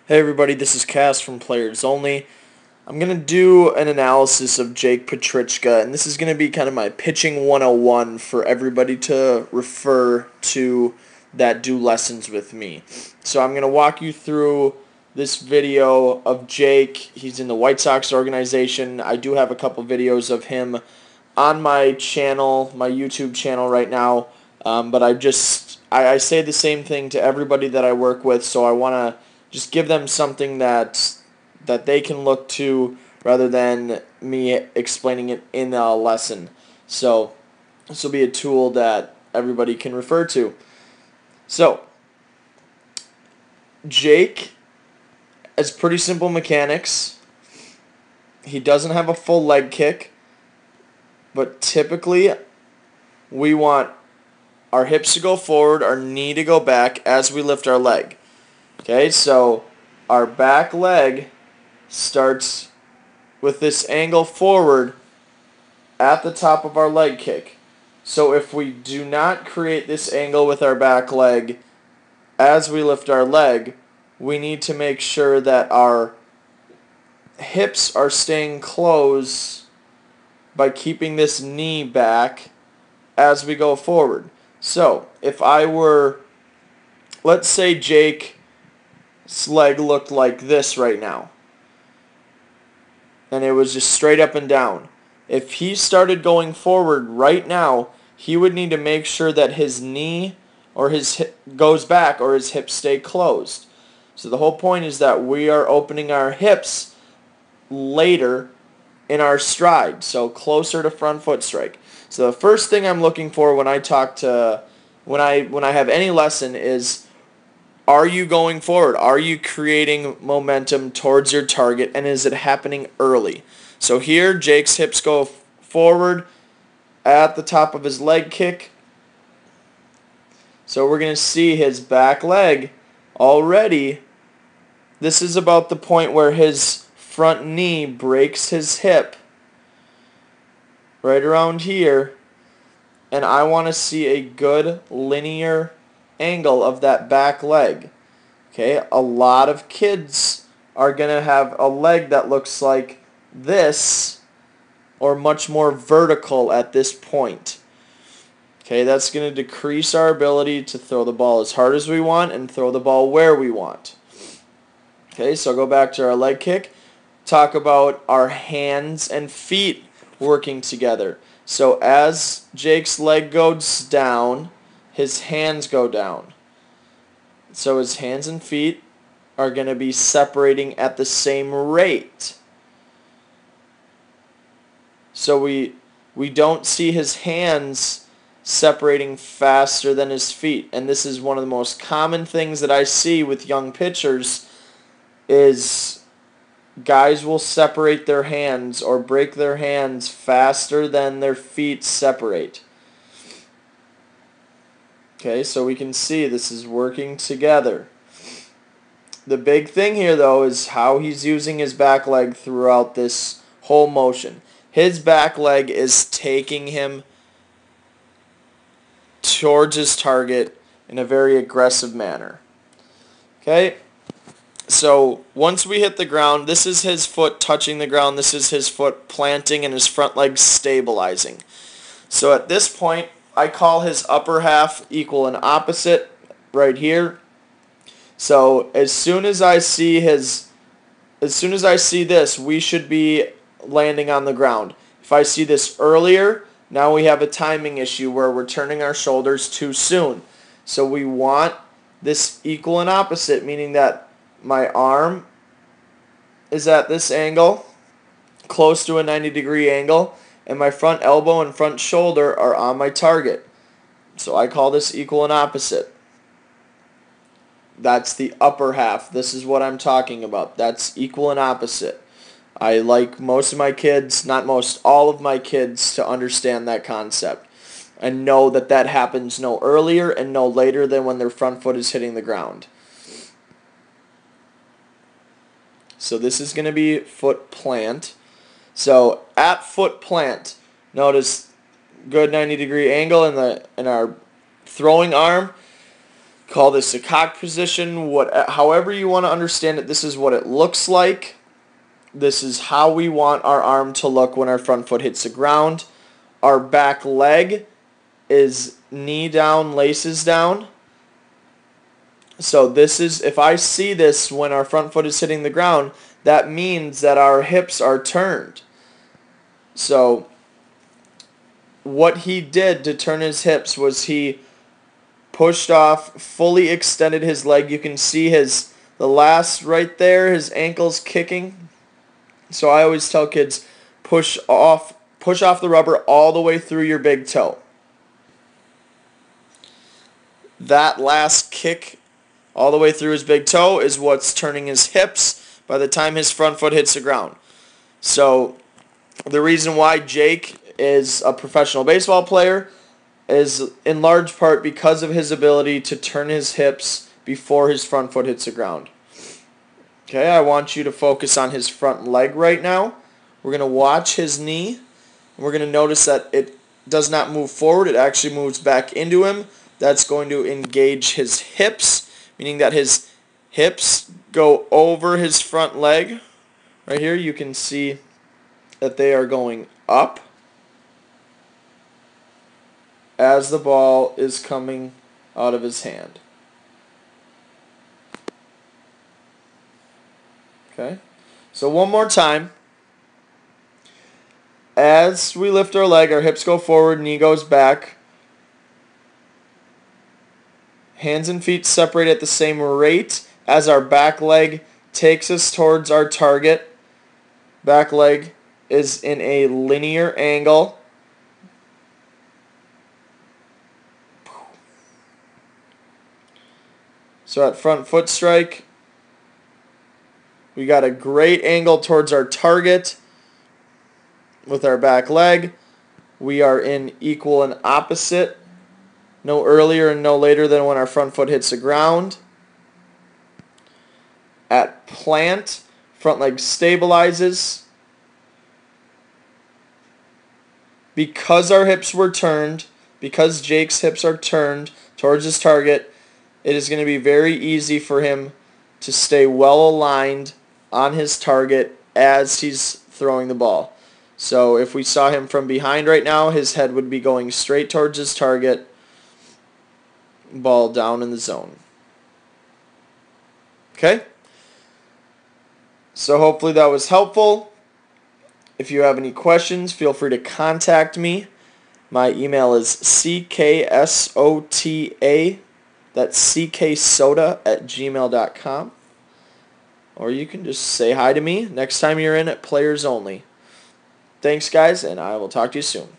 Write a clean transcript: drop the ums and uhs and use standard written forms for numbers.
Hey everybody, this is Cass from Players Only. I'm going to do an analysis of Jake Petrichka, and this is going to be kind of my pitching 101 for everybody to refer to that do lessons with me. So I'm going to walk you through this video of Jake. He's in the White Sox organization. I do have a couple videos of him on my channel, my YouTube channel right now, but I say the same thing to everybody that I work with, so I want to just give them something that they can look to rather than me explaining it in a lesson. So this will be a tool that everybody can refer to. So Jake has pretty simple mechanics. He doesn't have a full leg kick, but typically we want our hips to go forward, our knee to go back as we lift our leg. Okay, so our back leg starts with this angle forward at the top of our leg kick. So if we do not create this angle with our back leg as we lift our leg, we need to make sure that our hips are staying closed by keeping this knee back as we go forward. So if I were, let's say Jake's leg looked like this right now, and it was just straight up and down. If he started going forward right now, he would need to make sure that his knee or his hip goes back or his hips stay closed. So the whole point is that we are opening our hips later in our stride, so closer to front foot strike. So the first thing I'm looking for when I have any lesson is, are you going forward? Are you creating momentum towards your target, and is it happening early? So here, Jake's hips go forward at the top of his leg kick. So we're going to see his back leg already. This is about the point where his front knee breaks his hip, right around here. And I want to see a good linear angle of that back leg. Okay, a lot of kids are going to have a leg that looks like this or much more vertical at this point. Okay, that's going to decrease our ability to throw the ball as hard as we want and throw the ball where we want. Okay, so go back to our leg kick. Talk about our hands and feet working together. So as Jake's leg goes down, his hands go down. So his hands and feet are going to be separating at the same rate. So we don't see his hands separating faster than his feet. And this is one of the most common things that I see with young pitchers is guys will separate their hands or break their hands faster than their feet separate. Okay, so we can see this is working together. The big thing here, though, is how he's using his back leg throughout this whole motion. His back leg is taking him towards his target in a very aggressive manner. Okay, so once we hit the ground, this is his foot touching the ground. This is his foot planting and his front leg stabilizing. So at this point, I call his upper half equal and opposite right here. So as soon as I see this, we should be landing on the ground. If I see this earlier, now we have a timing issue where we're turning our shoulders too soon. So we want this equal and opposite, meaning that my arm is at this angle, close to a 90-degree angle, and my front elbow and front shoulder are on my target. So I call this equal and opposite. That's the upper half. This is what I'm talking about. That's equal and opposite. I like most of my kids, not most, all of my kids to understand that concept and know that that happens no earlier and no later than when their front foot is hitting the ground. So this is going to be foot plant. So at foot plant, notice good 90-degree angle in our throwing arm. Call this a cock position, however you want to understand it. This is what it looks like. This is how we want our arm to look when our front foot hits the ground. Our back leg is knee down, laces down. So this is, if I see this when our front foot is hitting the ground, that means that our hips are turned. So what he did to turn his hips was he pushed off, fully extended his leg. You can see the last right there, his ankle's kicking. So I always tell kids, push off the rubber all the way through your big toe. That last kick all the way through his big toe is what's turning his hips by the time his front foot hits the ground. So the reason why Jake is a professional baseball player is in large part because of his ability to turn his hips before his front foot hits the ground. Okay, I want you to focus on his front leg right now. We're going to watch his knee. We're going to notice that it does not move forward. It actually moves back into him. That's going to engage his hips, meaning that his hips go over his front leg. Right here you can see that they are going up as the ball is coming out of his hand. Okay, so one more time. As we lift our leg, our hips go forward, knee goes back. Hands and feet separate at the same rate as our back leg takes us towards our target. Back leg is in a linear angle. So at front foot strike, we got a great angle towards our target. With our back leg, we are in equal and opposite. No earlier and no later than when our front foot hits the ground. At plant, front leg stabilizes. Because our hips were turned, because Jake's hips are turned towards his target, it is going to be very easy for him to stay well aligned on his target as he's throwing the ball. So if we saw him from behind right now, his head would be going straight towards his target, ball down in the zone. Okay? So hopefully that was helpful. If you have any questions, feel free to contact me. My email is cksota, that's cksoda@gmail.com. Or you can just say hi to me next time you're in at Players Only. Thanks, guys, and I will talk to you soon.